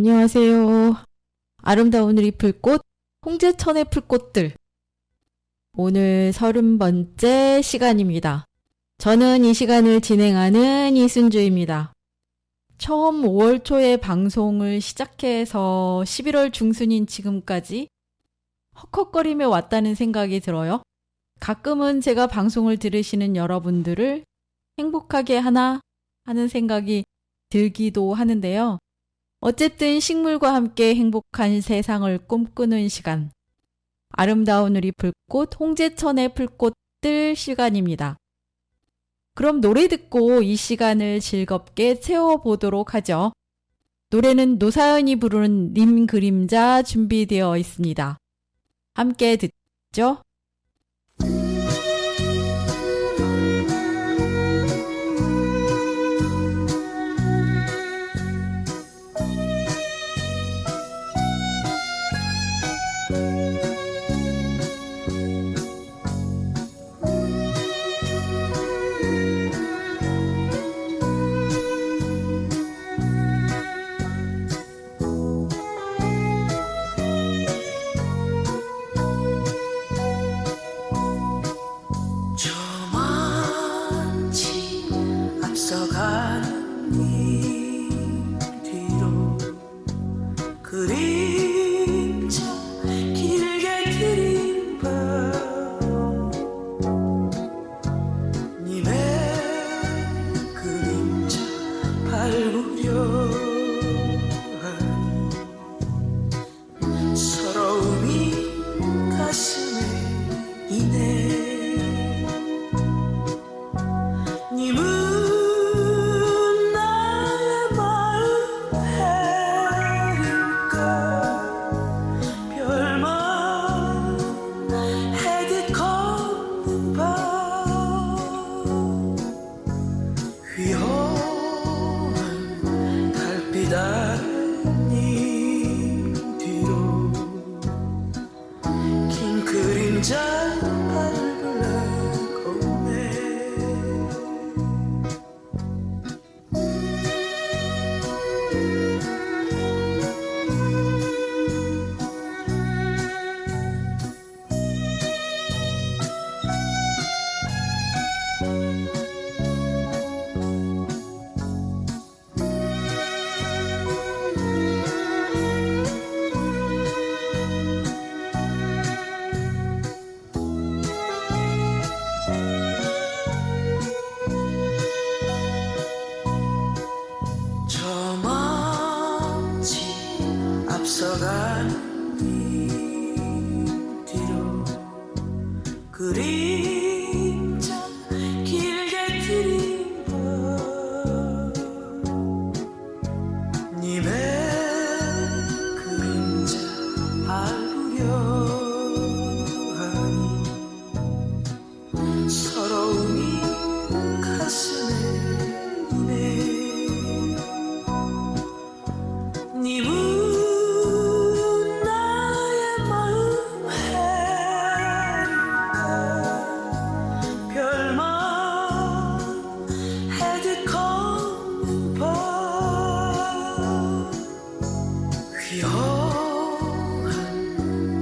안녕하세요. 아름다운 우리 풀꽃, 홍제천의 풀꽃들. 오늘 30번째 시간입니다. 저는 이 시간을 진행하는 이순주입니다. 처음 5월 초에 방송을 시작해서 11월 중순인 지금까지 헉헉거리며 왔다는 생각이 들어요. 가끔은 제가 방송을 들으시는 여러분들을 행복하게 하나 하는 생각이 들기도 하는데요. 어쨌든 식물과 함께 행복한 세상을 꿈꾸는 시간. 아름다운 우리 풀꽃, 홍제천의 풀꽃들 시간입니다. 그럼 노래 듣고 이 시간을 즐겁게 채워보도록 하죠. 노래는 노사연이 부르는 님 그림자 준비되어 있습니다. 함께 듣죠. 앞서가는 님 뒤로 그림자 길게 들인 밤 님의 그림자 밟으려 하니 서러움이 가슴에 이네 님은 님 뒤로 긴 그림자 밟을라 없네 앞서가는 님 뒤로 그림자 길게 들인 밤 님의 그림자 밟으려 하니 서러움이 가슴에 이네 님은 휘황한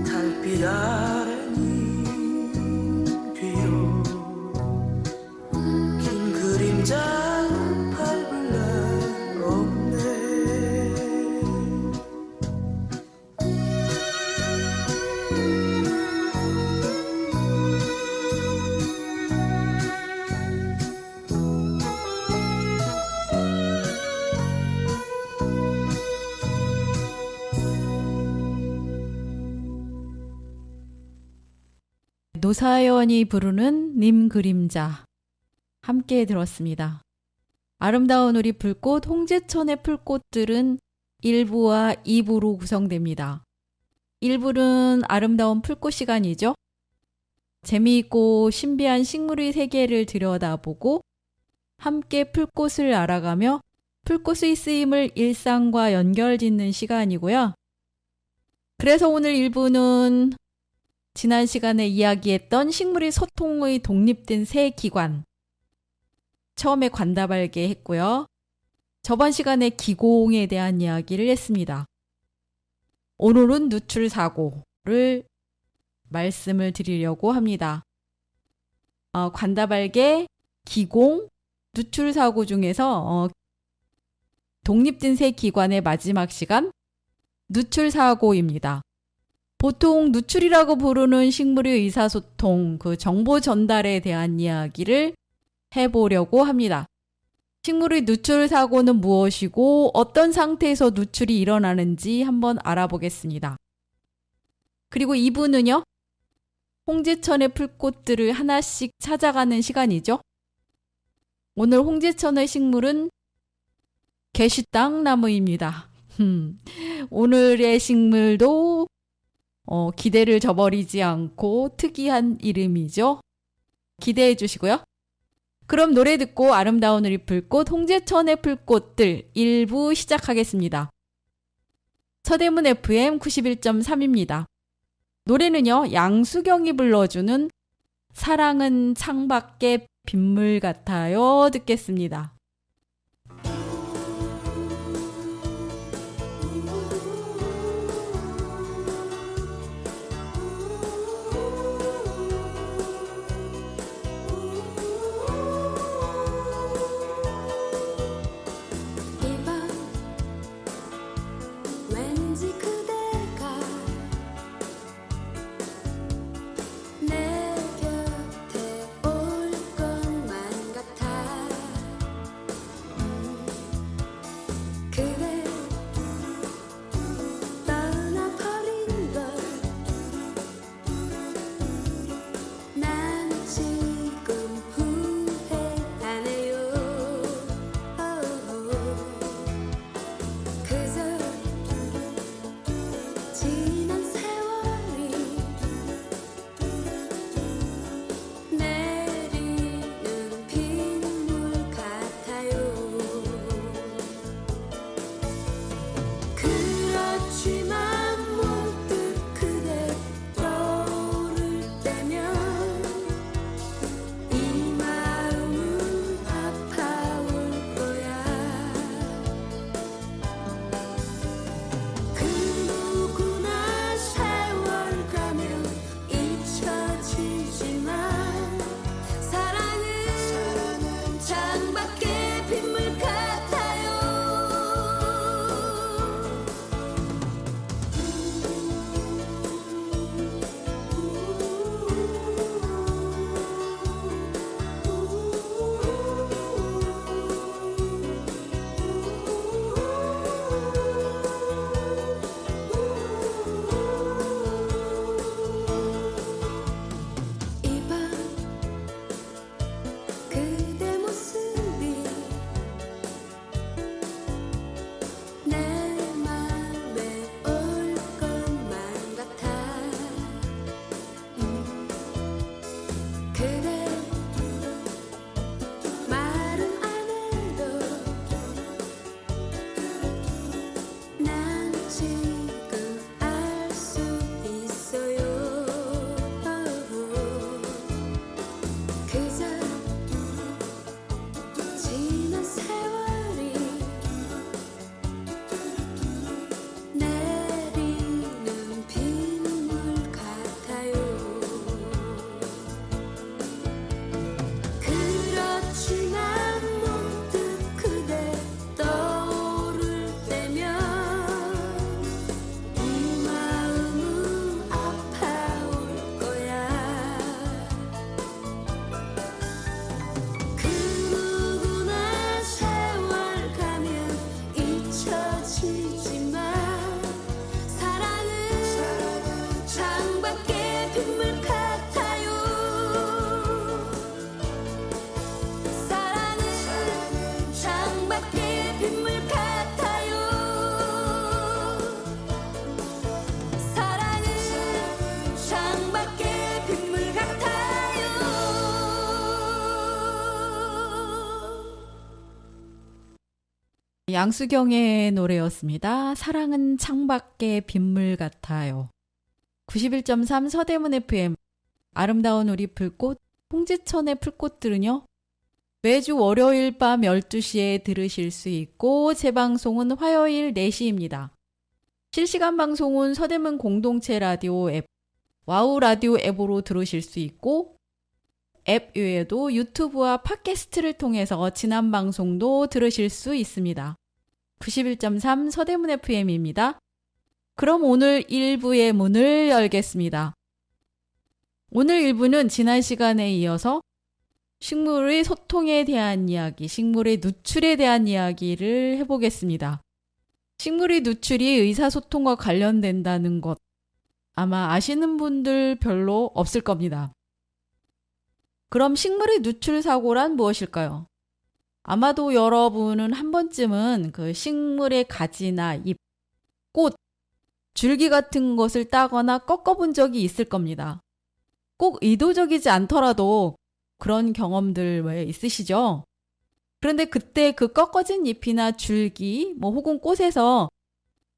달빛 아래 님 뒤로 긴 그림자 밟을 날 없네 노사연이 부르는 님 그림자 함께 들었습니다. 아름다운 우리 풀꽃 홍제천의 풀꽃들은 1부와 2부로 구성됩니다. 1부는 아름다운 풀꽃 시간이죠. 재미있고 신비한 식물의 세계를 들여다보고 함께 풀꽃을 알아가며 풀꽃의 쓰임을 일상과 연결짓는 시간이고요. 그래서 오늘 1부는 지난 시간에 이야기했던 식물의 소통의 독립된 세 기관 처음에 관다발계 했고요. 저번 시간에 기공에 대한 이야기를 했습니다. 오늘은 누출사고를 말씀을 드리려고 합니다. 관다발계, 기공, 누출사고 중에서 독립된 세 기관의 마지막 시간, 누출사고입니다. 보통 누출이라고 부르는 식물의 의사소통, 그 정보 전달에 대한 이야기를 해보려고 합니다. 식물의 누출 사고는 무엇이고 어떤 상태에서 누출이 일어나는지 한번 알아보겠습니다. 그리고 2부는요. 홍제천의 풀꽃들을 하나씩 찾아가는 시간이죠. 오늘 홍제천의 식물은 개시땅나무입니다. 오늘의 식물도 기대를 저버리지 않고 특이한 이름이죠. 기대해 주시고요. 그럼 노래 듣고 아름다운 우리 풀꽃, 홍제천의 풀꽃들 1부 시작하겠습니다. 서대문 FM 91.3입니다. 노래는요, 양수경이 불러주는 사랑은 창밖의 빗물 같아요 듣겠습니다. 양수경의 노래였습니다. 사랑은 창밖의 빗물 같아요. 91.3 서대문 FM 아름다운 우리 풀꽃 홍제천의 풀꽃들은요. 매주 월요일 밤 12시에 들으실 수 있고 재방송은 화요일 4시입니다. 실시간 방송은 서대문 공동체 라디오 앱, 와우 라디오 앱으로 들으실 수 있고 앱 외에도 유튜브와 팟캐스트를 통해서 지난 방송도 들으실 수 있습니다. 91.3 서대문 FM입니다. 그럼 오늘 1부의 문을 열겠습니다. 오늘 1부는 지난 시간에 이어서 식물의 소통에 대한 이야기, 식물의 누출에 대한 이야기를 해보겠습니다. 식물의 누출이 의사소통과 관련된다는 것 아마 아시는 분들 별로 없을 겁니다. 그럼 식물의 누출 사고란 무엇일까요? 아마도 여러분은 한 번쯤은 그 식물의 가지나 잎, 꽃, 줄기 같은 것을 따거나 꺾어본 적이 있을 겁니다. 꼭 의도적이지 않더라도 그런 경험들 왜 있으시죠? 그런데 그때 그 꺾어진 잎이나 줄기, 혹은 꽃에서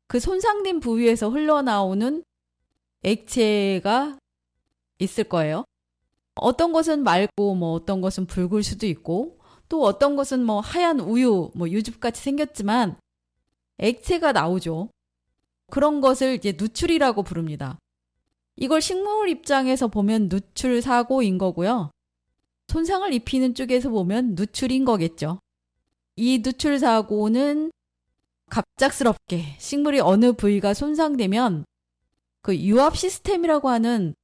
그 손상된 부위에서 흘러나오는 액체가 있을 거예요. 어떤 것은 맑고 어떤 것은 붉을 수도 있고 또 어떤 것은 하얀 우유, 유즙같이 생겼지만 액체가 나오죠. 그런 것을 이제 누출이라고 부릅니다. 이걸 식물 입장에서 보면 누출 사고인 거고요. 손상을 입히는 쪽에서 보면 누출인 거겠죠. 이 누출 사고는 갑작스럽게 식물이 어느 부위가 손상되면 그 유압 시스템이라고 하는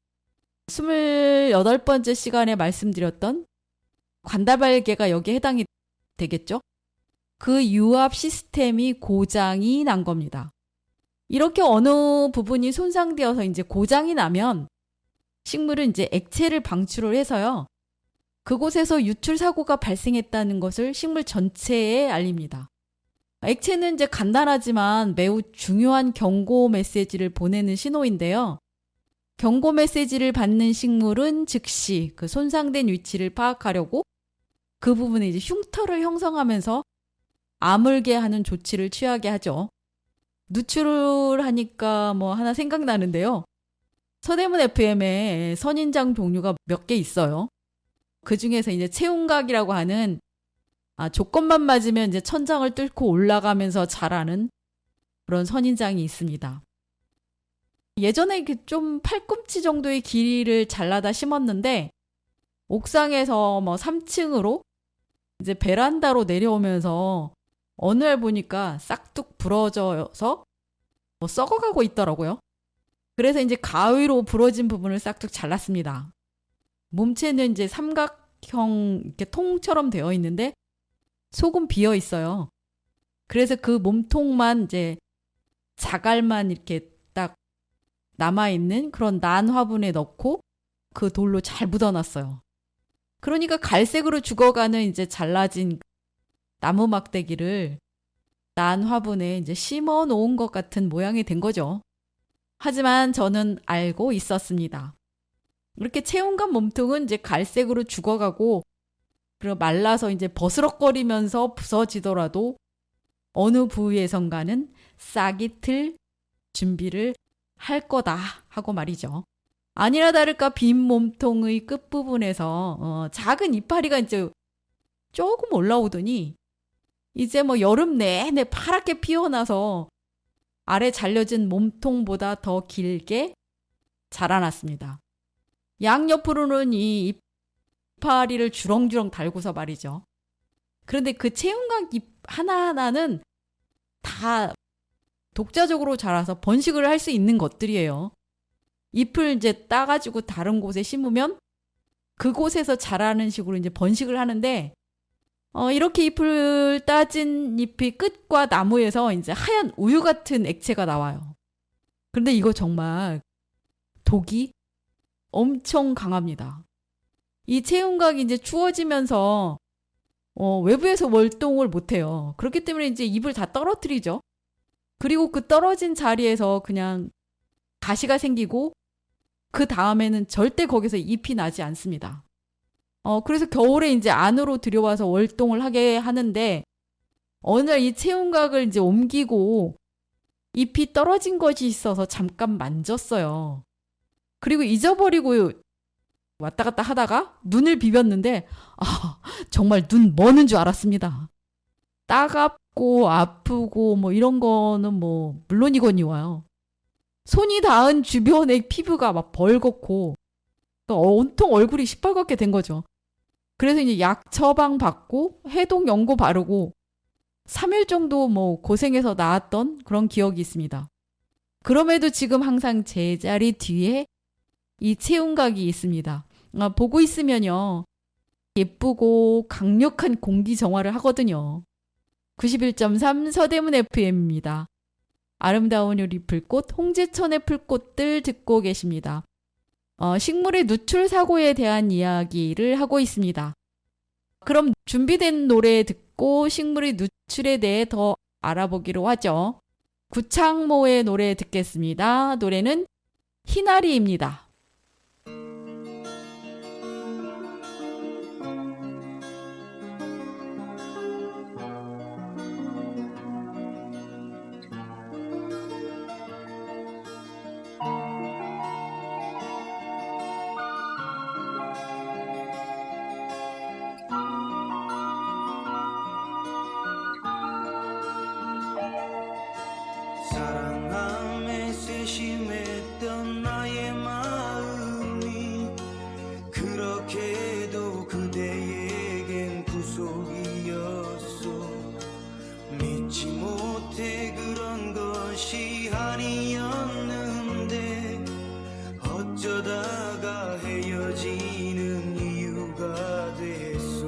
28번째 시간에 말씀드렸던 관다발개가 여기에 해당이 되겠죠. 그 유압 시스템이 고장이 난 겁니다. 이렇게 어느 부분이 손상되어서 이제 고장이 나면 식물은 이제 액체를 방출을 해서요. 그곳에서 유출 사고가 발생했다는 것을 식물 전체에 알립니다. 액체는 이제 간단하지만 매우 중요한 경고 메시지를 보내는 신호인데요. 경고 메시지를 받는 식물은 즉시 그 손상된 위치를 파악하려고 그 부분에 이제 흉터를 형성하면서 아물게 하는 조치를 취하게 하죠. 누출을 하니까 하나 생각나는데요. 서대문 FM에 선인장 종류가 몇 개 있어요. 그 중에서 이제 채운각이라고 하는 조건만 맞으면 이제 천장을 뚫고 올라가면서 자라는 그런 선인장이 있습니다. 예전에 좀 팔꿈치 정도의 길이를 잘라다 심었는데 옥상에서 3층으로 이제 베란다로 내려오면서 어느 날 보니까 싹둑 부러져서 썩어가고 있더라고요. 그래서 이제 가위로 부러진 부분을 싹둑 잘랐습니다. 몸체는 이제 삼각형 이렇게 통처럼 되어 있는데 속은 비어 있어요. 그래서 그 몸통만 이제 자갈만 이렇게 딱 남아있는 그런 난 화분에 넣고 그 돌로 잘 묻어놨어요. 그러니까 갈색으로 죽어가는 이제 잘라진 나무 막대기를 난 화분에 이제 심어 놓은 것 같은 모양이 된 거죠. 하지만 저는 알고 있었습니다. 이렇게 채운감 몸통은 이제 갈색으로 죽어가고 그리고 말라서 이제 버스럭거리면서 부서지더라도 어느 부위에선가는 싹이 틀 준비를 할 거다 하고 말이죠. 아니나 다를까 빈 몸통의 끝부분에서 작은 이파리가 이제 조금 올라오더니 이제 여름 내내 파랗게 피어나서 아래 잘려진 몸통보다 더 길게 자라났습니다. 양옆으로는 이 이파리를 주렁주렁 달고서 말이죠. 그런데 그 채운각 잎 하나하나는 다 독자적으로 자라서 번식을 할 수 있는 것들이에요. 잎을 이제 따가지고 다른 곳에 심으면 그곳에서 자라는 식으로 이제 번식을 하는데 이렇게 잎을 따진 잎의 끝과 나무에서 이제 하얀 우유 같은 액체가 나와요. 그런데 이거 정말 독이 엄청 강합니다. 이 채운각이 이제 추워지면서 외부에서 월동을 못해요. 그렇기 때문에 이제 잎을 다 떨어뜨리죠. 그리고 그 떨어진 자리에서 그냥 가시가 생기고 그 다음에는 절대 거기서 잎이 나지 않습니다. 그래서 겨울에 이제 안으로 들여와서 월동을 하게 하는데 어느 날 이 채운각을 이제 옮기고 잎이 떨어진 것이 있어서 잠깐 만졌어요. 그리고 잊어버리고 왔다 갔다 하다가 눈을 비볐는데 정말 눈 머는 줄 알았습니다. 따갑고 아프고 뭐 이런 거는 뭐 물론이거니와요. 손이 닿은 주변의 피부가 막 벌겋고 온통 얼굴이 시뻘겋게 된 거죠. 그래서 이제 약 처방 받고 해독 연고 바르고 3일 정도 뭐 고생해서 나았던 그런 기억이 있습니다. 그럼에도 지금 항상 제자리 뒤에 이 체온각이 있습니다. 보고 있으면요. 예쁘고 강력한 공기 정화를 하거든요. 91.3 서대문 FM입니다. 아름다운 요리 풀꽃 홍제천의 풀꽃들 듣고 계십니다. 식물의 누출 사고에 대한 이야기를 하고 있습니다. 그럼 준비된 노래 듣고 식물의 누출에 대해 더 알아보기로 하죠. 구창모의 노래 듣겠습니다. 노래는 희나리입니다. 사랑함에 세심했던 나의 마음이 그렇게도 그대에겐 구속이었소. 믿지 못해 그런 것이 아니었는데 어쩌다가 헤어지는 이유가 됐소.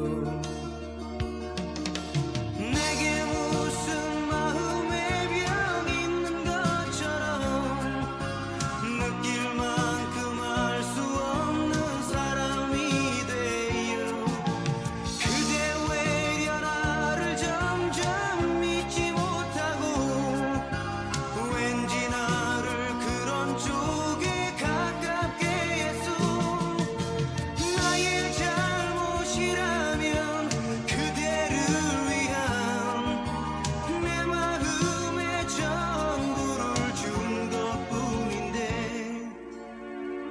내게 무슨 마음의 병이 있는 것처럼 느낄 만큼 알 수 없는 사람이 되어 그대 외려 나를 점점 믿지 못하고 왠지 나를 그런 쪽에 가깝게 했소. 나의 잘못이라면 그대를 위한 내 마음의 전부를 준 것뿐인데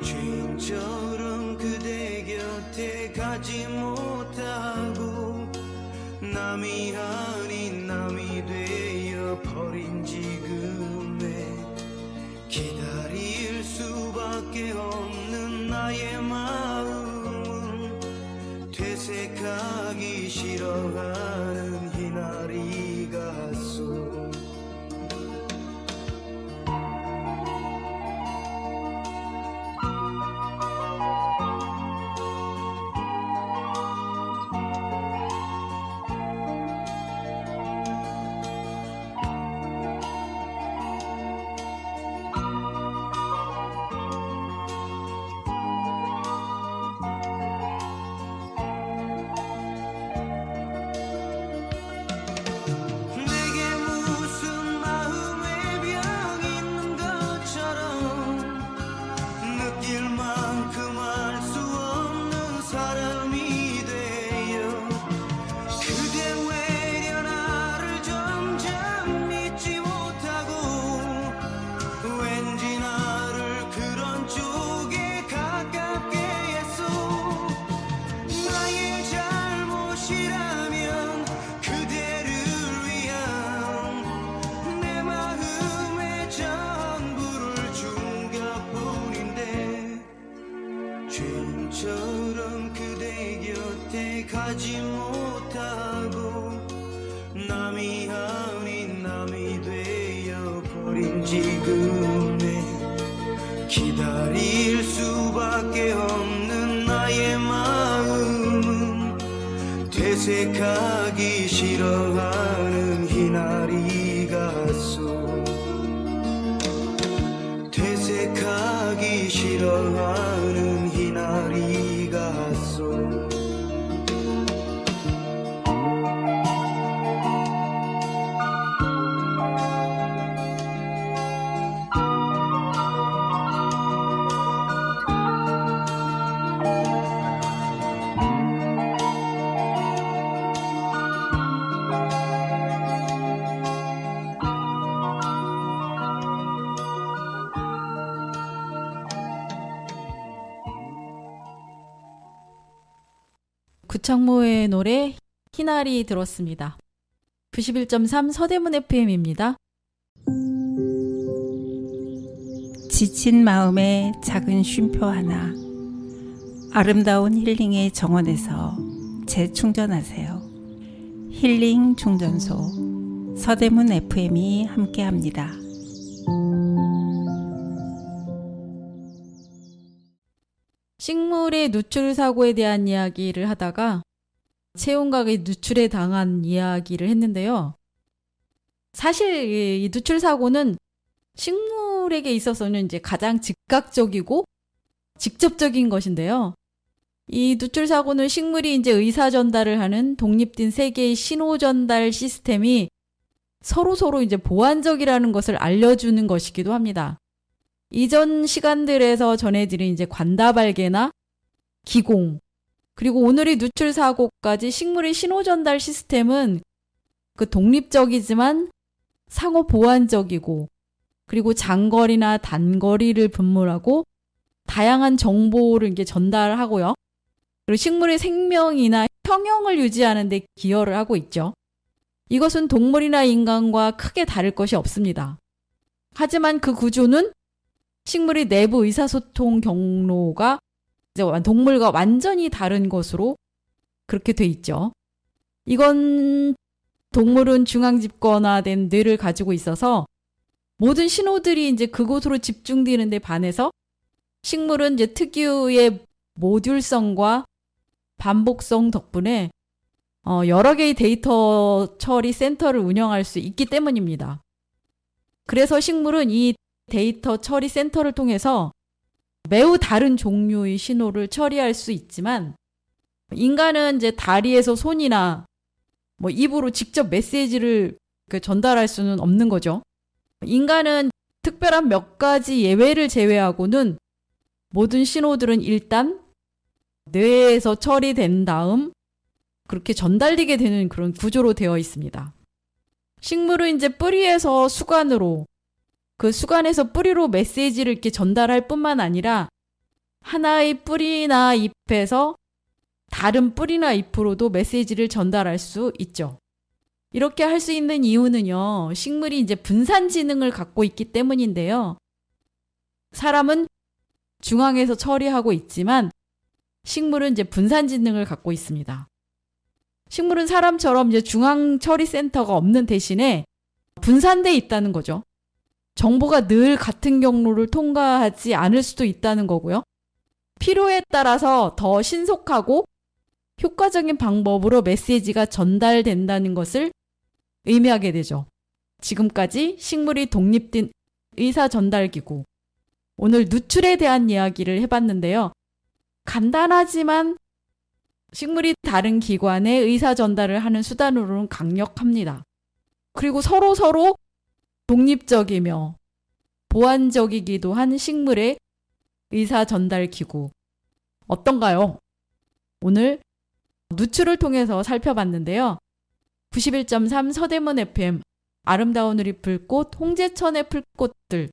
죄인처럼 그대 곁에 가지 못하고 남이 아닌 남이 되어 버린 지금에 기다릴 수밖에 없는 나의 마음은 되새가기 싫어하는 희나리 같소. 내게 무슨 마음의 병이 있는 것처럼 느낄 만큼 알 수 없는 사람이 되어 그대 외려 나를 점점 믿지 못하고 왠지 나를 그런 쪽에 가깝게 했소. 나의 잘못이라면 그대를 위한 내 마음의 전부를 준 것뿐인데 죄인처럼 그대 곁에 가지 못하고 남이 아닌 남이 되어 버린 지금에 기다릴 수밖에 없는 나의 마음은 되새가기 싫어하는 희나리 같소. 되새가기 싫어하는 희나리 같소. 구창모의 노래 희날이 들었습니다. 91.3 서대문 FM입니다. 지친 마음에 작은 쉼표 하나, 아름다운 힐링의 정원에서 재충전하세요. 힐링 충전소 서대문 FM이 함께합니다. 식물의 누출 사고에 대한 이야기를 하다가 채용각의 누출에 당한 이야기를 했는데요. 사실 이 누출 사고는 식물에게 있어서는 이제 가장 즉각적이고 직접적인 것인데요. 이 누출 사고는 식물이 이제 의사 전달을 하는 독립된 세 개의 신호 전달 시스템이 서로 이제 보완적이라는 것을 알려주는 것이기도 합니다. 이전 시간들에서 전해드린 이제 관다발개나 기공, 그리고 오늘의 누출 사고까지 식물의 신호 전달 시스템은 그 독립적이지만 상호 보완적이고, 그리고 장거리나 단거리를 분물하고 다양한 정보를 이게 전달하고요. 그리고 식물의 생명이나 형형을 유지하는 데 기여를 하고 있죠. 이것은 동물이나 인간과 크게 다를 것이 없습니다. 하지만 그 구조는 식물의 내부 의사소통 경로가 이제 동물과 완전히 다른 것으로 그렇게 돼 있죠. 이건 동물은 중앙집권화된 뇌를 가지고 있어서 모든 신호들이 이제 그곳으로 집중되는 데 반해서 식물은 이제 특유의 모듈성과 반복성 덕분에 여러 개의 데이터 처리 센터를 운영할 수 있기 때문입니다. 그래서 식물은 이 데이터 처리 센터를 통해서 매우 다른 종류의 신호를 처리할 수 있지만, 인간은 이제 다리에서 손이나 입으로 직접 메시지를 전달할 수는 없는 거죠. 인간은 특별한 몇 가지 예외를 제외하고는 모든 신호들은 일단 뇌에서 처리된 다음 그렇게 전달되게 되는 그런 구조로 되어 있습니다. 식물은 이제 뿌리에서 수관으로, 그 수관에서 뿌리로 메시지를 이렇게 전달할 뿐만 아니라 하나의 뿌리나 잎에서 다른 뿌리나 잎으로도 메시지를 전달할 수 있죠. 이렇게 할 수 있는 이유는요, 식물이 이제 분산 지능을 갖고 있기 때문인데요. 사람은 중앙에서 처리하고 있지만 식물은 이제 분산 지능을 갖고 있습니다. 식물은 사람처럼 이제 중앙 처리 센터가 없는 대신에 분산돼 있다는 거죠. 정보가 늘 같은 경로를 통과하지 않을 수도 있다는 거고요. 필요에 따라서 더 신속하고 효과적인 방법으로 메시지가 전달된다는 것을 의미하게 되죠. 지금까지 식물이 독립된 의사 전달기구, 오늘 누출에 대한 이야기를 해봤는데요. 간단하지만 식물이 다른 기관에 의사 전달을 하는 수단으로는 강력합니다. 그리고 서로 독립적이며 보완적이기도 한 식물의 의사 전달 기구. 어떤가요? 오늘 누출을 통해서 살펴봤는데요. 91.3 서대문 FM, 아름다운 우리 풀꽃, 홍제천의 풀꽃들.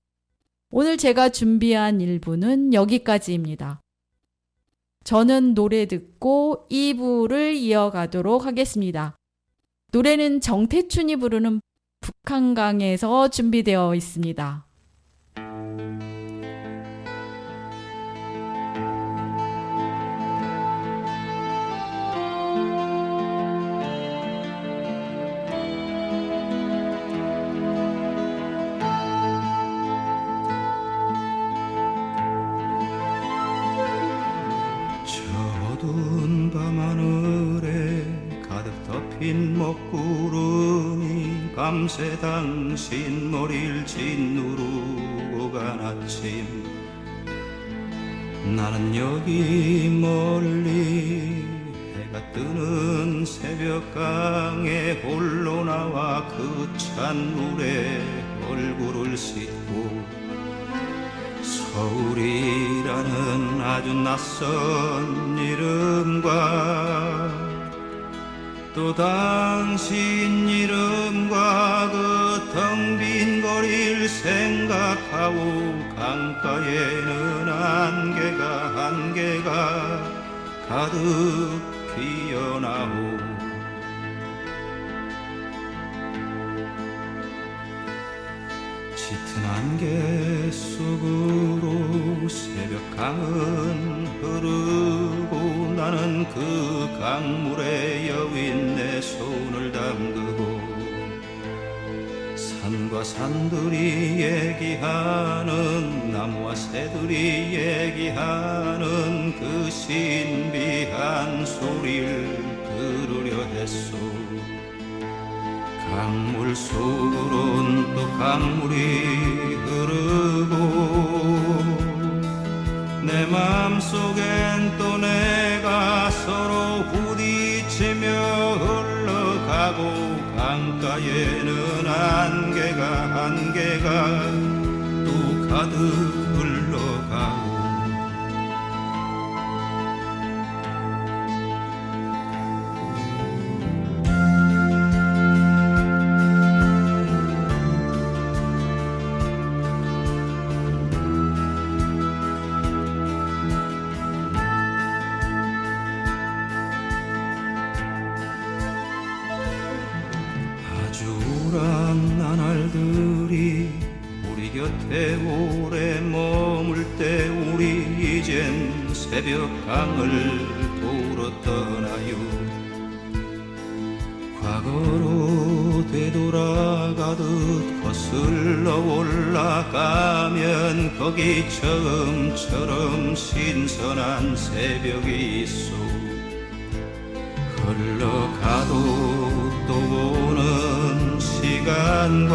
오늘 제가 준비한 1부는 여기까지입니다. 저는 노래 듣고 2부를 이어가도록 하겠습니다. 노래는 정태춘이 부르는 북한강에서 준비되어 있습니다. 어두운 밤하늘에 가득 덮인 먹구름이 밤새 당신 머리를 짓누르고 간 아침, 나는 여기 멀리 해가 뜨는 새벽강에 홀로 나와 그 찬물에 얼굴을 씻고 서울이라는 아주 낯선 이름과 또 당신 이름과 그 텅 빈 거리를 생각하고 강가에는 안개가 가득 피어나오 짙은 안개 속으로 새벽강은 흐르고 나는 그 강물에 여윈 내 손을 담그고 산과 산들이 얘기하는 나무와 새들이 얘기하는 그 신비한 소리를 들으려 했소 강물 속으론 또 강물이 흐르고 내 맘속엔 또 내가 서로 부딪히며 흘러가고 강가에는 안개가 또 가득 흘러가고 아주 우울한 나날들이 우리 곁에 오래 머물 때 우리 이젠 새벽강을 보러 떠나요 과거로 되돌아가듯 거슬러 올라가면 거기 처음처럼 신선한 새벽이 있어 흘러가도 또 오는 시간과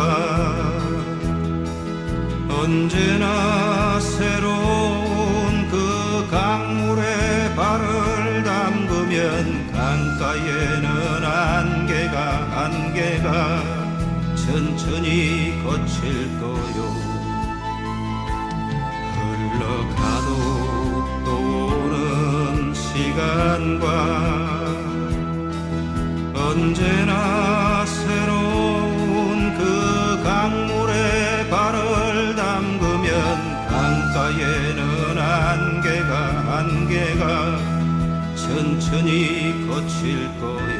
언제나 새로운 그 강물에 발을 담그면 강가에는 안개가 천천히 거칠 거요 흘러가도 또 오는 시간과 언제나 새로운 그 강물에 발을 담그면 강가에는 안개가 천천히 거칠 거요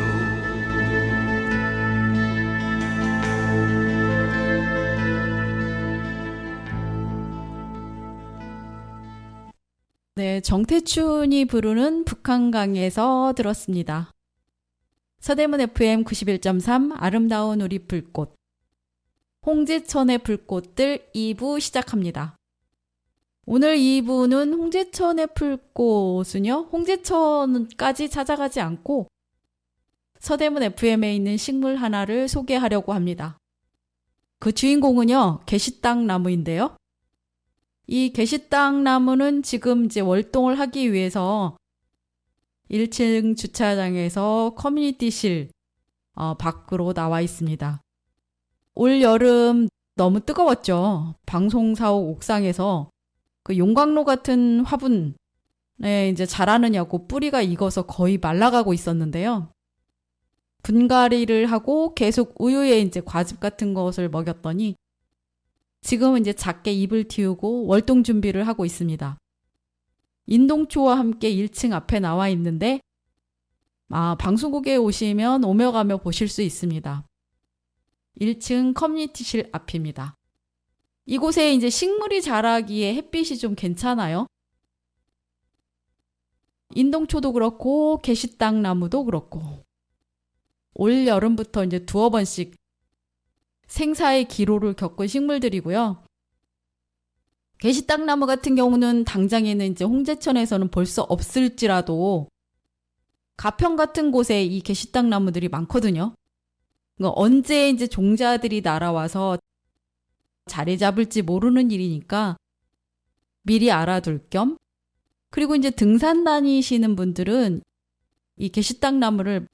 네, 정태춘이 부르는 북한강에서 들었습니다. 서대문 FM 91.3 아름다운 우리 불꽃 홍제천의 불꽃들 2부 시작합니다. 오늘 2부는 홍제천의 불꽃은요. 홍제천까지 찾아가지 않고 서대문 FM에 있는 식물 하나를 소개하려고 합니다. 그 주인공은요. 게시당 나무인데요. 이 게시당 나무는 지금 이제 월동을 하기 위해서 1층 주차장에서 커뮤니티실 밖으로 나와 있습니다. 올 여름 너무 뜨거웠죠. 방송사옥 옥상에서 그 용광로 같은 화분에 이제 자라느냐고 뿌리가 익어서 거의 말라가고 있었는데요. 분갈이를 하고 계속 우유에 이제 과즙 같은 것을 먹였더니 지금은 이제 작게 잎을 틔우고 월동 준비를 하고 있습니다. 인동초와 함께 1층 앞에 나와 있는데 방송국에 오시면 오며 가며 보실 수 있습니다. 1층 커뮤니티실 앞입니다. 이곳에 이제 식물이 자라기에 햇빛이 좀 괜찮아요. 인동초도 그렇고 게시당 나무도 그렇고 올 여름부터 이제 두어 번씩 생사의 기로를 겪은 식물들이고요. 게시당 나무 같은 경우는 당장에는 이제 홍제천에서는 볼 수 없을지라도 가평 같은 곳에 이 게시당 나무들이 많거든요. 그러니까 언제 이제 종자들이 날아와서 자리 잡을지 모르는 일이니까 미리 알아둘 겸 그리고 이제 등산 다니시는 분들은 이 게시당 나무를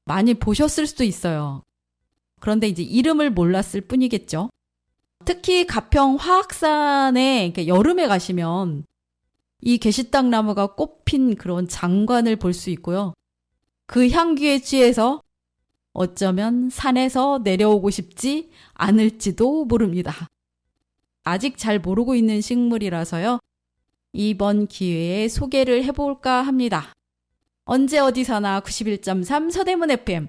많이 보셨을 수도 있어요. 그런데 이제 이름을 몰랐을 뿐이겠죠. 특히 가평 화학산에 여름에 가시면 이 게시당 나무가 꽃핀 그런 장관을 볼 수 있고요. 그 향기에 취해서 어쩌면 산에서 내려오고 싶지 않을지도 모릅니다. 아직 잘 모르고 있는 식물이라서요. 이번 기회에 소개를 해볼까 합니다. 언제 어디서나 91.3 서대문 FM.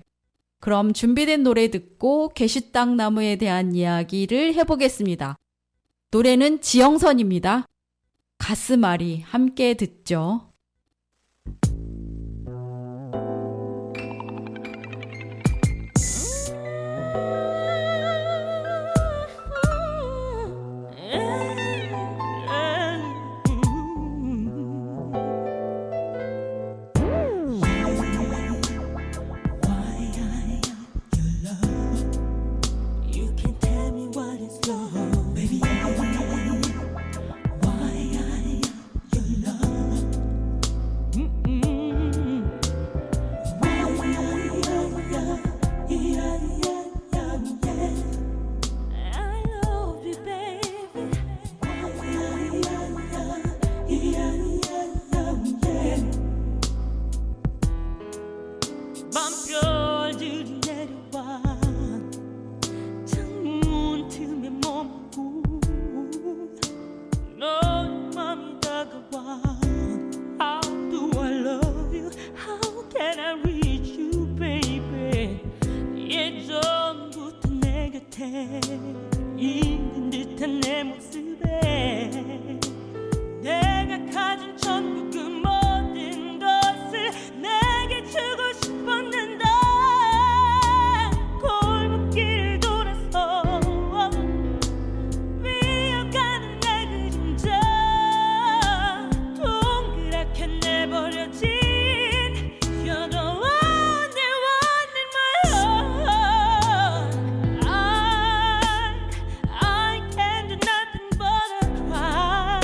그럼 준비된 노래 듣고 계시땅 나무에 대한 이야기를 해보겠습니다. 노래는 지영선입니다. 가슴앓이 함께 듣죠. 밤별들이 내려와 창문 틈에 머물고 넌 맘이 다가와 How do I love you? How can I reach you, baby? 예전부터 내 곁에 있는 듯한 내 모습에 내가 가진 전부 그 모든 것을 내게 주고 싶었는데 골목길 돌아서 미어가는 내 그림자 동그랗게 내버려진 You're the one in my heart I can't do nothing but cry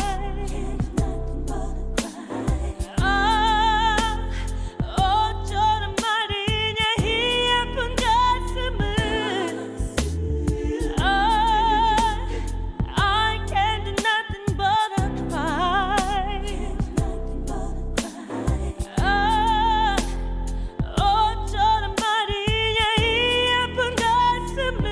어쩌란 말이냐 이 아픈 가슴을 I can't do nothing but cry 어쩌란 말이냐 이 아픈 가슴을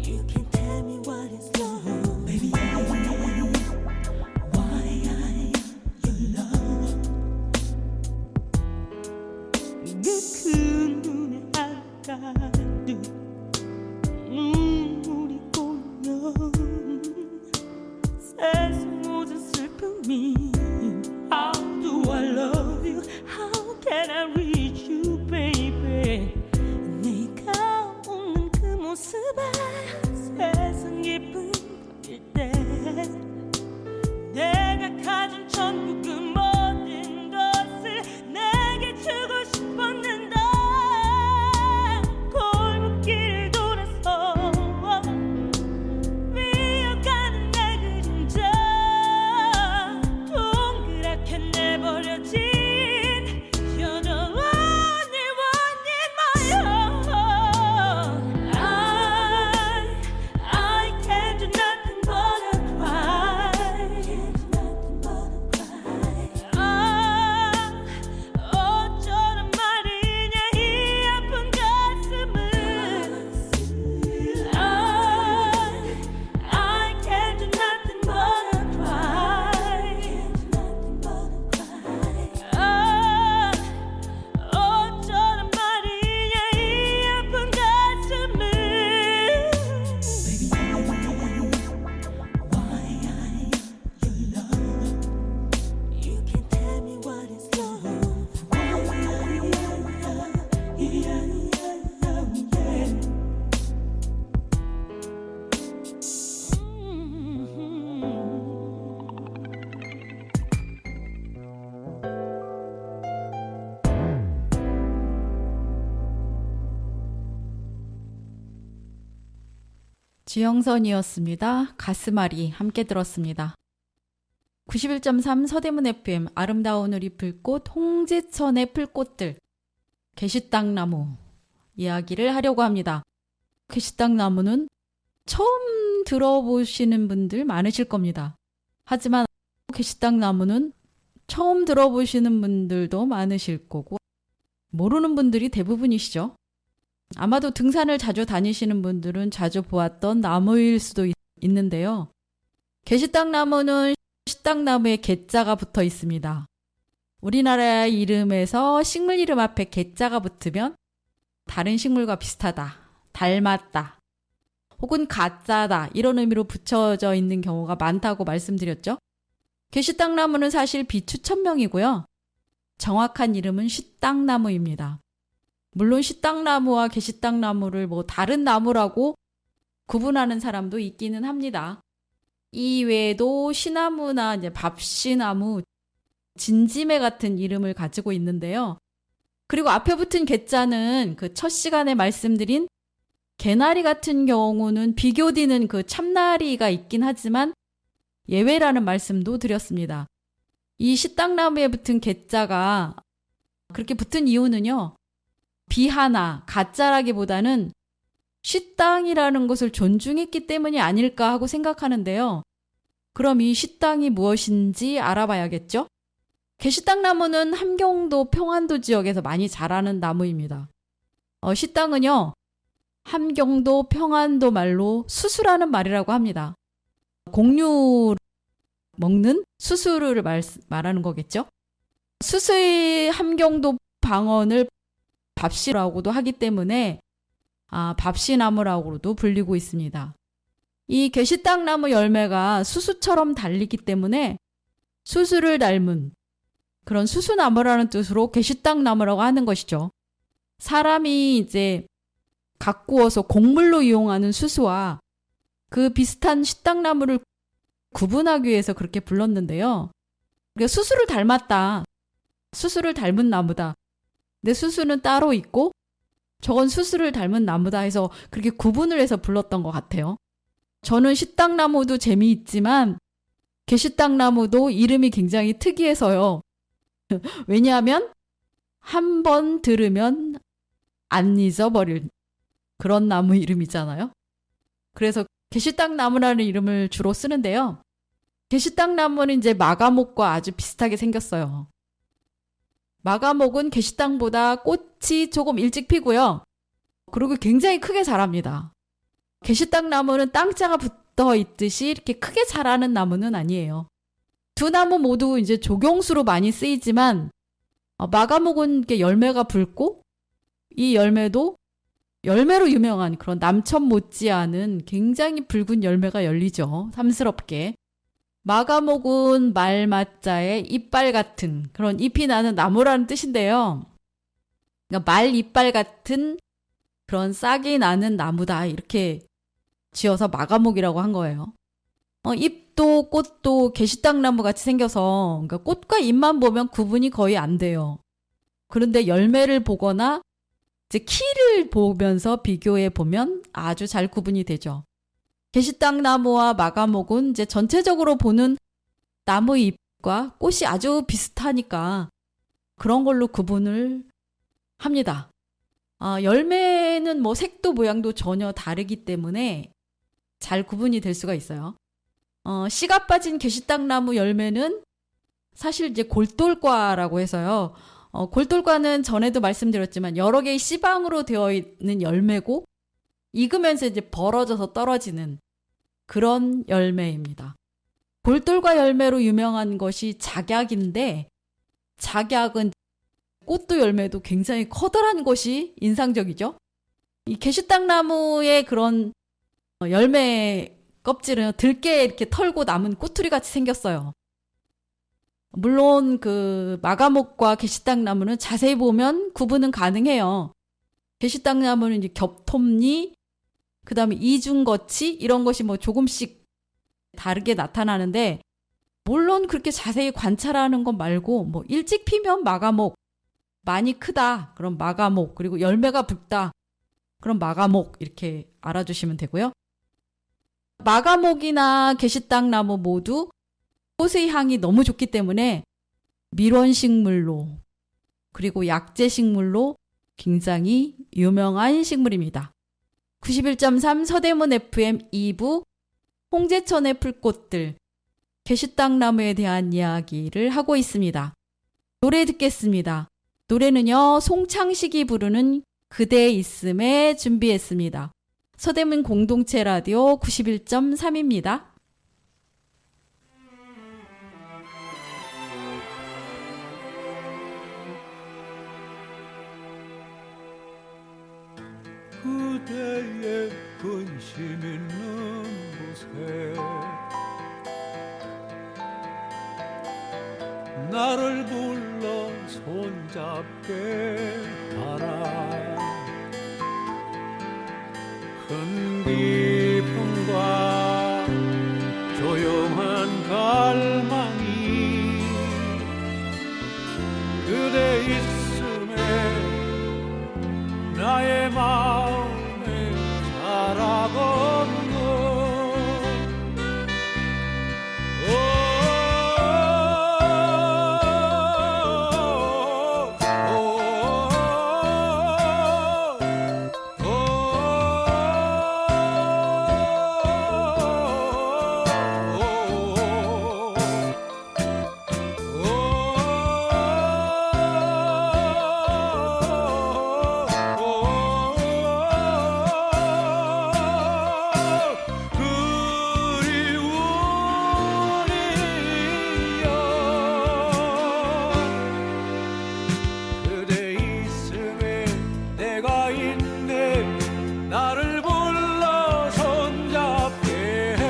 You can tell me what is love, baby. Why I your love? 그 눈에 아가득 눈물이 고이면 세상 모든 슬픔이 How do I love you? How can I reach you, baby? 네가 웃는 그 모습에 세상 기쁨 터질 때 내가 가진 전부 그 모든 것을 내게 주고 싶었는데 골목길 돌아서 미어가는 내 그림자 동그랗게 내버려진 You're the only one in my heart I can't do nothing but cry 어쩌란 말이냐 이 아픈 가슴을 I can't do nothing but cry 어쩌란 말이냐 이 아픈 가슴을 You can tell me what is love. 지영선이었습니다. 가슴앓이 함께 들었습니다. 91.3 서대문 FM 아름다운 우리 풀꽃 홍지천의 풀꽃들 계시땅나무 이야기를 하려고 합니다. 계시땅나무는 처음 들어보시는 분들 많으실 겁니다. 하지만 계시땅나무는 처음 들어보시는 분들도 많으실 거고 모르는 분들이 대부분이시죠. 아마도 등산을 자주 다니시는 분들은 자주 보았던 나무일 수도 있는데요. 게시땅나무는 시땅나무에 개자가 붙어 있습니다. 우리나라 이름에서 식물 이름 앞에 개자가 붙으면 다른 식물과 비슷하다, 닮았다, 혹은 가짜다 이런 의미로 붙여져 있는 경우가 많다고 말씀드렸죠. 게시땅나무는 사실 비추천명이고요. 정확한 이름은 시땅나무입니다. 물론 시땅나무와 게시땅나무를 뭐 다른 나무라고 구분하는 사람도 있기는 합니다. 이 외에도 시나무나 이제 밥시나무, 진지매 같은 이름을 가지고 있는데요. 그리고 앞에 붙은 개자는 그 첫 시간에 말씀드린 개나리 같은 경우는 비교되는 그 참나리가 있긴 하지만 예외라는 말씀도 드렸습니다. 이 시땅나무에 붙은 개자가 그렇게 붙은 이유는요. 비하나 가짜라기보다는 시땅이라는 것을 존중했기 때문이 아닐까 하고 생각하는데요. 그럼 이 시땅이 무엇인지 알아봐야겠죠? 게시땅나무는 함경도 평안도 지역에서 많이 자라는 나무입니다. 시땅은요. 함경도 평안도 말로 수수라는 말이라고 합니다. 공유 먹는 수수를 말하는 거겠죠? 수수의 함경도 방언을 밥시라고도 하기 때문에 밥시나무라고도 불리고 있습니다. 이 게시땅나무 열매가 수수처럼 달리기 때문에 수수를 닮은 그런 수수나무라는 뜻으로 게시땅나무라고 하는 것이죠. 사람이 이제 가꾸어서 곡물로 이용하는 수수와 그 비슷한 시땅나무를 구분하기 위해서 그렇게 불렀는데요. 그러니까 수수를 닮았다. 수수를 닮은 나무다. 근데 수수는 따로 있고 저건 수수를 닮은 나무다 해서 그렇게 구분을 해서 불렀던 것 같아요. 저는 시땅나무도 재미있지만 게시땅나무도 이름이 굉장히 특이해서요. 왜냐하면 한 번 들으면 안 잊어버릴 그런 나무 이름이잖아요. 그래서 게시땅나무라는 이름을 주로 쓰는데요. 게시땅나무는 이제 마가목과 아주 비슷하게 생겼어요. 마가목은 게시땅보다 꽃이 조금 일찍 피고요. 그리고 굉장히 크게 자랍니다. 게시땅나무는 땅자가 붙어 있듯이 이렇게 크게 자라는 나무는 아니에요. 두 나무 모두 이제 조경수로 많이 쓰이지만 마가목은 이렇게 열매가 붉고 이 열매도 열매로 유명한 그런 남천 못지않은 굉장히 붉은 열매가 열리죠. 삼스럽게. 마가목은 말마자에 이빨 같은 그런 잎이 나는 나무라는 뜻인데요. 그러니까 말 이빨 같은 그런 싹이 나는 나무다 이렇게 지어서 마가목이라고 한 거예요. 잎도 꽃도 게시땅나무 같이 생겨서 그러니까 꽃과 잎만 보면 구분이 거의 안 돼요. 그런데 열매를 보거나 이제 키를 보면서 비교해 보면 아주 잘 구분이 되죠. 게시땅나무와 마가목은 이제 전체적으로 보는 나무 잎과 꽃이 아주 비슷하니까 그런 걸로 구분을 합니다. 열매는 뭐 색도 모양도 전혀 다르기 때문에 잘 구분이 될 수가 있어요. 씨가 빠진 게시땅나무 열매는 사실 이제 골돌과라고 해서요. 골돌과는 전에도 말씀드렸지만 여러 개의 씨방으로 되어 있는 열매고 익으면서 이제 벌어져서 떨어지는 그런 열매입니다. 골돌과 열매로 유명한 것이 작약인데 작약은 꽃도 열매도 굉장히 커다란 것이 인상적이죠. 이 게시땅나무의 그런 열매 껍질은 들깨 이렇게 털고 남은 꼬투리 같이 생겼어요. 물론 그 마가목과 게시땅나무는 자세히 보면 구분은 가능해요. 게시땅나무는 이제 겹톱니, 그 다음에 이중거치 이런 것이 뭐 조금씩 다르게 나타나는데 물론 그렇게 자세히 관찰하는 것 말고 뭐 일찍 피면 마가목, 많이 크다 그럼 마가목, 그리고 열매가 붉다 그럼 마가목 이렇게 알아주시면 되고요. 마가목이나 게시땅나무 모두 꽃의 향이 너무 좋기 때문에 밀원식물로 그리고 약재식물로 굉장히 유명한 식물입니다. 91.3 서대문 FM 2부 홍제천의 풀꽃들 게시땅나무에 대한 이야기를 하고 있습니다. 노래 듣겠습니다. 노래는요, 송창식이 부르는 그대 있음에 준비했습니다. 서대문 공동체 라디오 91.3입니다. 그대의 근심 있는 곳에 나를 불러 손잡게 하라. 큰 기쁨과 조용한 갈망이 그대 있음에 나의 마음에 자라건너. 나를 불러 손잡게 해.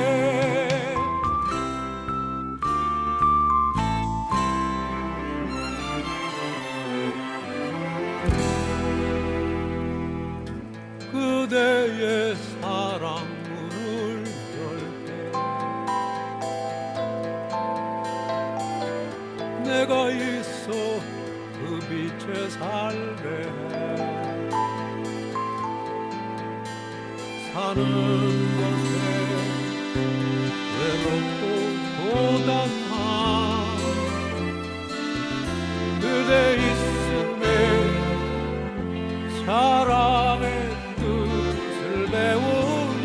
그대의 사랑 문을 열게 내가 있어 그 빛에 살게 해. 사는 곳에 외롭고 고단한 그대 있음에 사랑의 뜻을 배우니.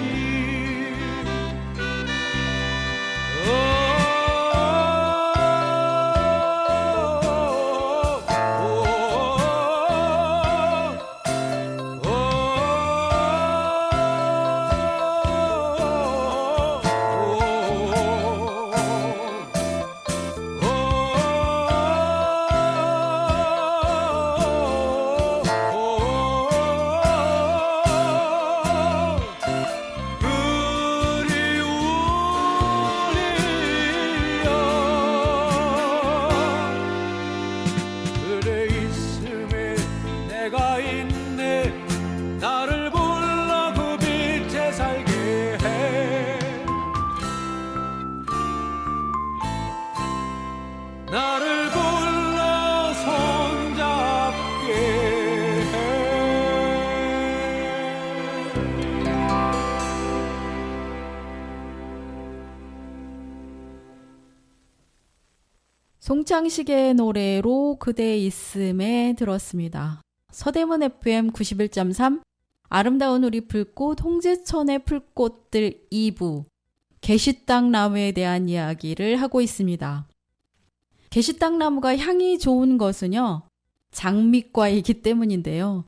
그대 있음에 내가 있네. 나를 불러 그 빛에 살게 해. 나를 불러 손잡게 해. 송창식의 노래로 그대 있음에 들었습니다. 서대문 FM 91.3 아름다운 우리 풀꽃 홍제천의 풀꽃들 2부 계시땅 나무에 대한 이야기를 하고 있습니다. 계시땅 나무가 향이 좋은 것은요, 장미과이기 때문인데요.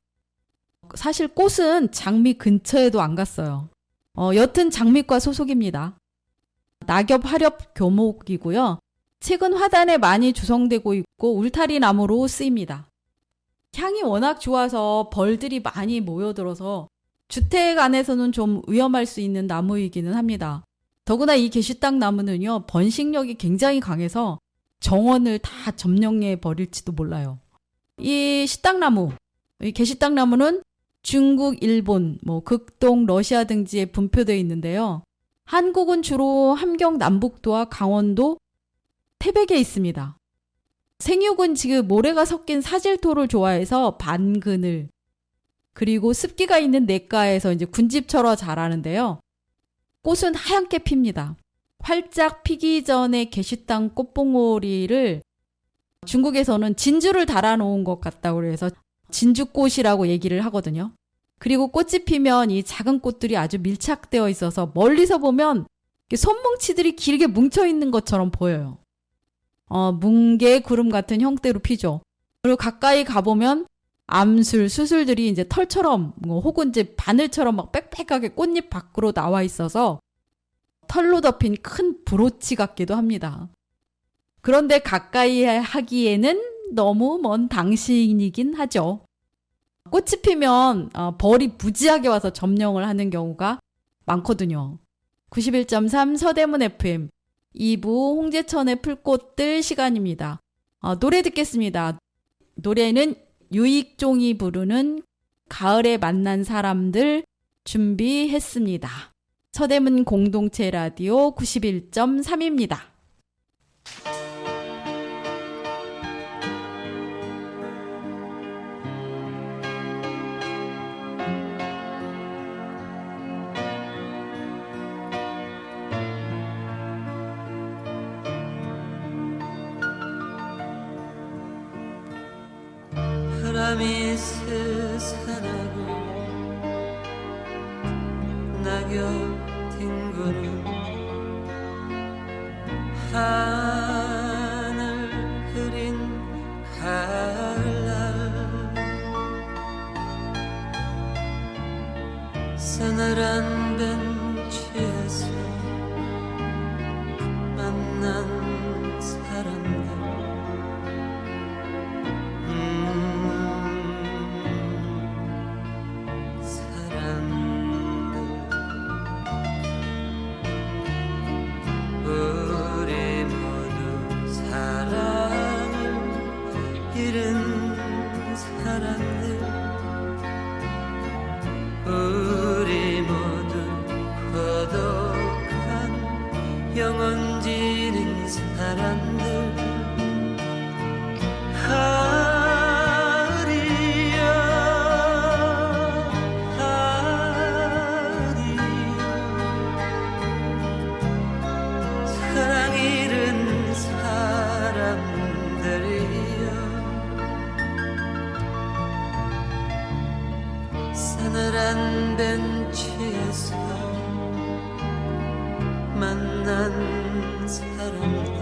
사실 꽃은 장미 근처에도 안 갔어요. 여튼 장미과 소속입니다. 낙엽 하렵 교목이고요. 최근 화단에 많이 조성되고 있고 울타리 나무로 쓰입니다. 향이 워낙 좋아서 벌들이 많이 모여들어서 주택 안에서는 좀 위험할 수 있는 나무이기는 합니다. 더구나 이 계시땅 나무는요, 번식력이 굉장히 강해서 정원을 다 점령해 버릴지도 몰라요. 이 시땅나무, 이 계시땅 나무는 중국, 일본, 극동, 러시아 등지에 분포되어 있는데요. 한국은 주로 함경 남북도와 강원도, 태백에 있습니다. 생육은 지금 모래가 섞인 사질토를 좋아해서 반그늘, 그리고 습기가 있는 냇가에서 이제 군집처럼 자라는데요. 꽃은 하얗게 핍니다. 활짝 피기 전에 계시땅 꽃봉오리를 중국에서는 진주를 달아놓은 것 같다고 해서 진주꽃이라고 얘기를 하거든요. 그리고 꽃이 피면 이 작은 꽃들이 아주 밀착되어 있어서 멀리서 보면 손뭉치들이 길게 뭉쳐있는 것처럼 보여요. 뭉게 구름 같은 형태로 피죠. 그리고 가까이 가보면 암술, 수술들이 이제 털처럼 혹은 이제 바늘처럼 막 빽빽하게 꽃잎 밖으로 나와 있어서 털로 덮인 큰 브로치 같기도 합니다. 그런데 가까이 하기에는 너무 먼 당신이긴 하죠. 꽃이 피면 벌이 무지하게 와서 점령을 하는 경우가 많거든요. 91.3 서대문 FM 2부 홍제천의 풀꽃들 시간입니다. 노래 듣겠습니다. 노래는 유익종이 부르는 가을에 만난 사람들 준비했습니다. 서대문 공동체 라디오 91.3입니다. 바람이 스산하고 낙엽 뒹구는 하늘 흐린 가을날 서늘한 벤치에서 만난 사람들 우리 모두 사랑을 잃은 사람들 우리 모두 고독한 영원 지닌 사람들 사랑 잃은 사람들이여 서늘한 벤치에서 만난 사람들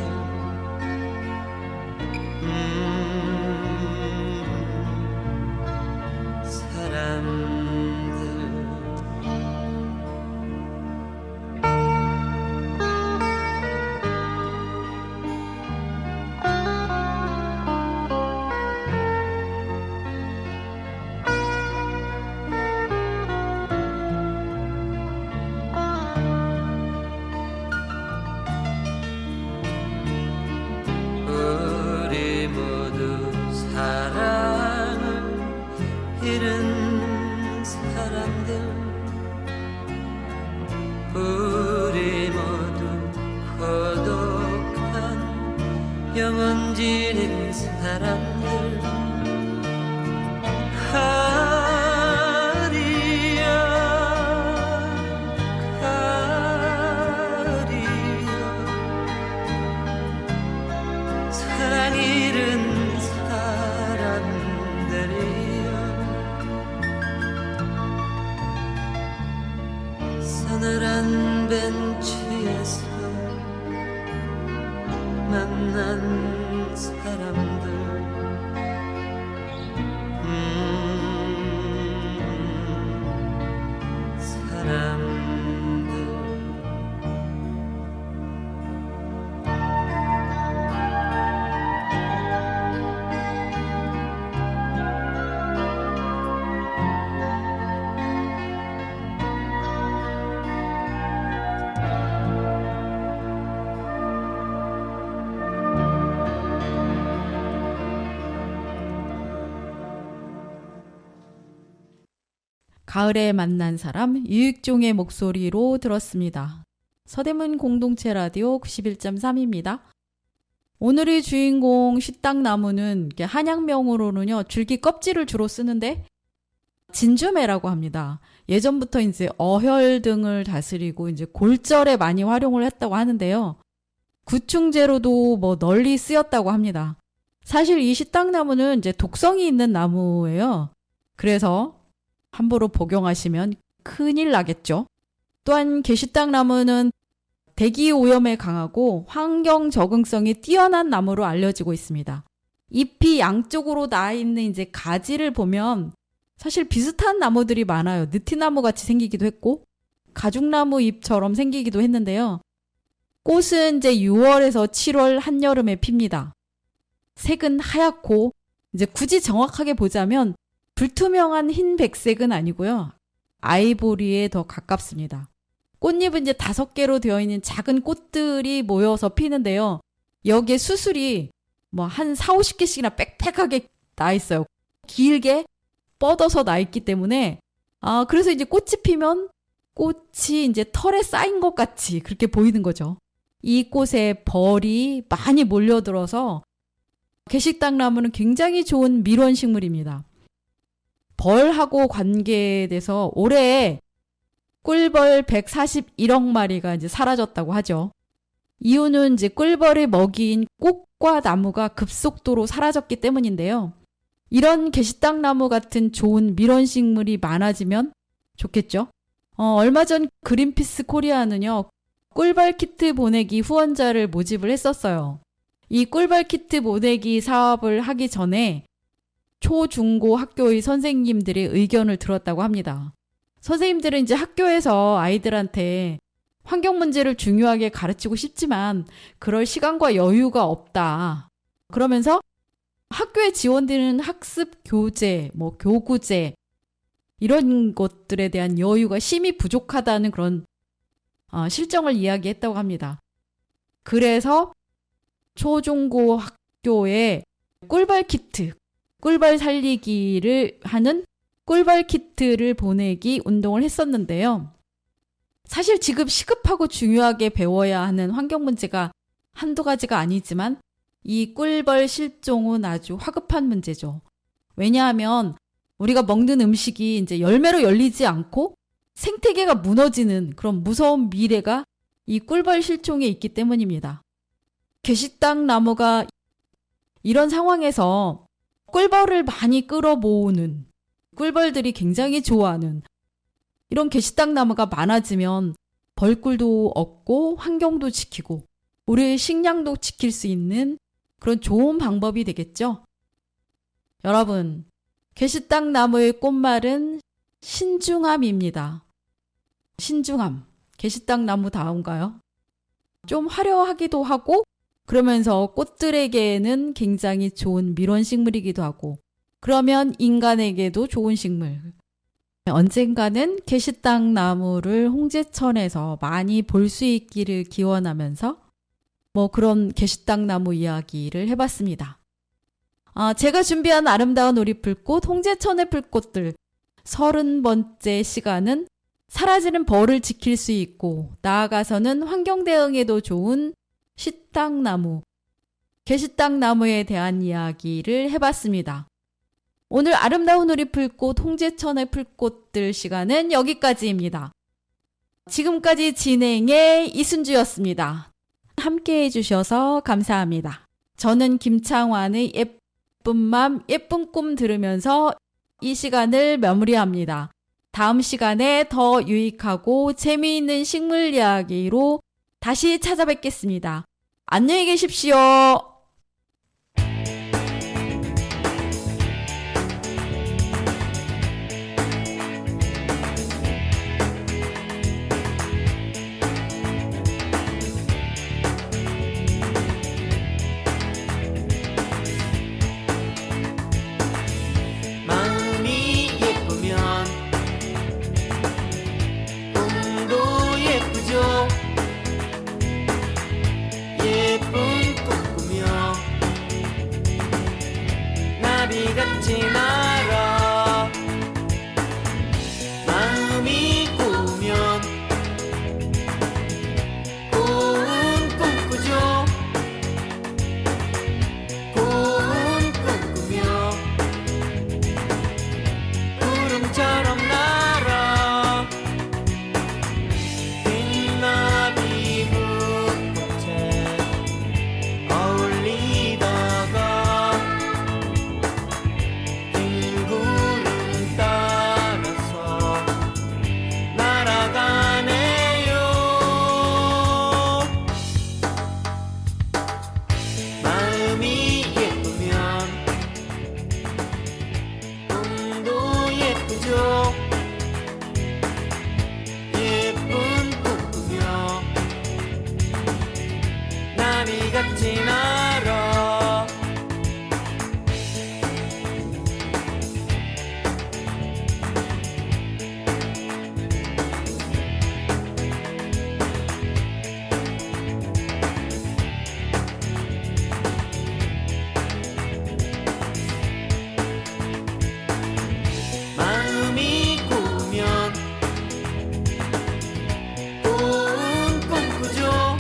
사람들 우리 모두 사랑을 잃은 사람들 우리 모두 고독한 영원 지닌 사람들 사랑 잃은 사람들이여 서늘한 벤치에서 만난 사람들 사람들 가을에 만난 사람 유익종의 목소리로 들었습니다. 서대문 공동체 라디오 91.3입니다. 오늘의 주인공 쉬딱나무는 한약명으로는요 줄기 껍질을 주로 쓰는데 진주매라고 합니다. 예전부터 이제 어혈 등을 다스리고 이제 골절에 많이 활용을 했다고 하는데요. 구충제로도 널리 쓰였다고 합니다. 사실 이 쉬딱나무는 이제 독성이 있는 나무예요. 그래서 함부로 복용하시면 큰일 나겠죠. 또한 개쉬딱나무는 대기 오염에 강하고 환경 적응성이 뛰어난 나무로 알려지고 있습니다. 잎이 양쪽으로 나 있는 이제 가지를 보면 사실 비슷한 나무들이 많아요. 느티나무 같이 생기기도 했고 가죽나무 잎처럼 생기기도 했는데요. 꽃은 이제 6월에서 7월 한여름에 핍니다. 색은 하얗고 이제 굳이 정확하게 보자면 불투명한 흰 백색은 아니고요. 아이보리에 더 가깝습니다. 꽃잎은 이제 5개로 되어 있는 작은 꽃들이 모여서 피는데요. 여기에 수술이 뭐 한 4, 50개씩이나 빽빽하게 나 있어요. 길게 뻗어서 나 있기 때문에 그래서 이제 꽃이 피면 꽃이 이제 털에 쌓인 것 같이 그렇게 보이는 거죠. 이 꽃에 벌이 많이 몰려들어서 개식당나무는 굉장히 좋은 밀원식물입니다. 벌하고 관계돼서 올해 꿀벌 141억 마리가 이제 사라졌다고 하죠. 이유는 이제 꿀벌의 먹이인 꽃과 나무가 급속도로 사라졌기 때문인데요. 이런 개식당나무 같은 좋은 밀원식물이 많아지면 좋겠죠. 얼마 전 그린피스 코리아는요. 꿀벌 키트 보내기 후원자를 모집을 했었어요. 이 꿀벌 키트 보내기 사업을 하기 전에 초, 중, 고 학교의 선생님들의 의견을 들었다고 합니다. 선생님들은 이제 학교에서 아이들한테 환경 문제를 중요하게 가르치고 싶지만 그럴 시간과 여유가 없다. 그러면서 학교에 지원되는 학습 교재, 뭐 교구제 이런 것들에 대한 여유가 심히 부족하다는 그런 실정을 이야기했다고 합니다. 그래서 초, 중, 고 학교에 꿀벌 키트, 꿀벌 살리기를 하는 꿀벌 키트를 보내기 운동을 했었는데요. 사실 지금 시급하고 중요하게 배워야 하는 환경 문제가 한두 가지가 아니지만 이 꿀벌 실종은 아주 화급한 문제죠. 왜냐하면 우리가 먹는 음식이 이제 열매로 열리지 않고 생태계가 무너지는 그런 무서운 미래가 이 꿀벌 실종에 있기 때문입니다. 개식당 나무가 이런 상황에서 꿀벌을 많이 끌어모으는 꿀벌들이 굉장히 좋아하는 이런 개식당 나무가 많아지면 벌꿀도 얻고 환경도 지키고 우리의 식량도 지킬 수 있는 그런 좋은 방법이 되겠죠. 여러분, 개식당 나무의 꽃말은 신중함입니다. 신중함. 개식당 나무 다운가요? 좀 화려하기도 하고 그러면서 꽃들에게는 굉장히 좋은 밀원식물이기도 하고 그러면 인간에게도 좋은 식물. 언젠가는 개식당 나무를 홍제천에서 많이 볼 수 있기를 기원하면서 뭐 그런 개식당 나무 이야기를 해봤습니다. 제가 준비한 아름다운 우리 풀꽃, 홍제천의 풀꽃들 30번째 시간은 사라지는 벌을 지킬 수 있고 나아가서는 환경 대응에도 좋은 식당나무, 개식당나무에 대한 이야기를 해봤습니다. 오늘 아름다운 우리 풀꽃, 홍제천의 풀꽃들 시간은 여기까지입니다. 지금까지 진행의 이순주였습니다. 함께 해주셔서 감사합니다. 저는 김창완의 예쁜 맘, 예쁜 꿈 들으면서 이 시간을 마무리합니다. 다음 시간에 더 유익하고 재미있는 식물 이야기로 다시 찾아뵙겠습니다. 안녕히 계십시오. 마음이 예쁘면 꿈도 예쁘죠. 예쁜 꿈 꾸며 나비같이 날아 마음이 고우면 고운 꿈 꾸죠. 고운 꿈 꾸며 구름처럼 날아 흰나비 붓꽃에 어울리다가 많이 같진 않아. 마음이 꾸면 꿈 꾸죠.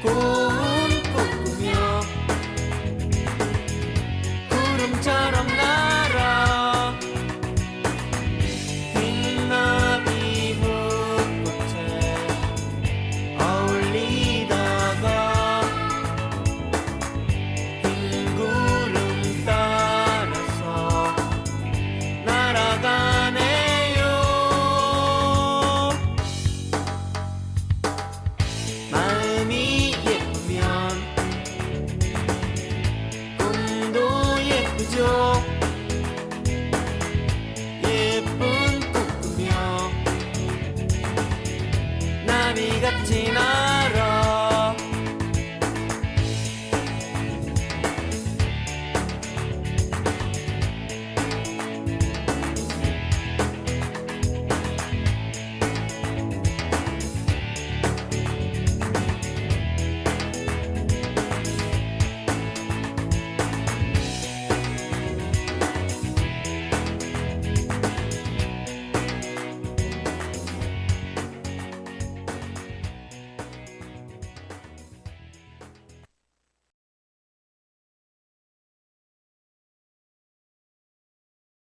꿈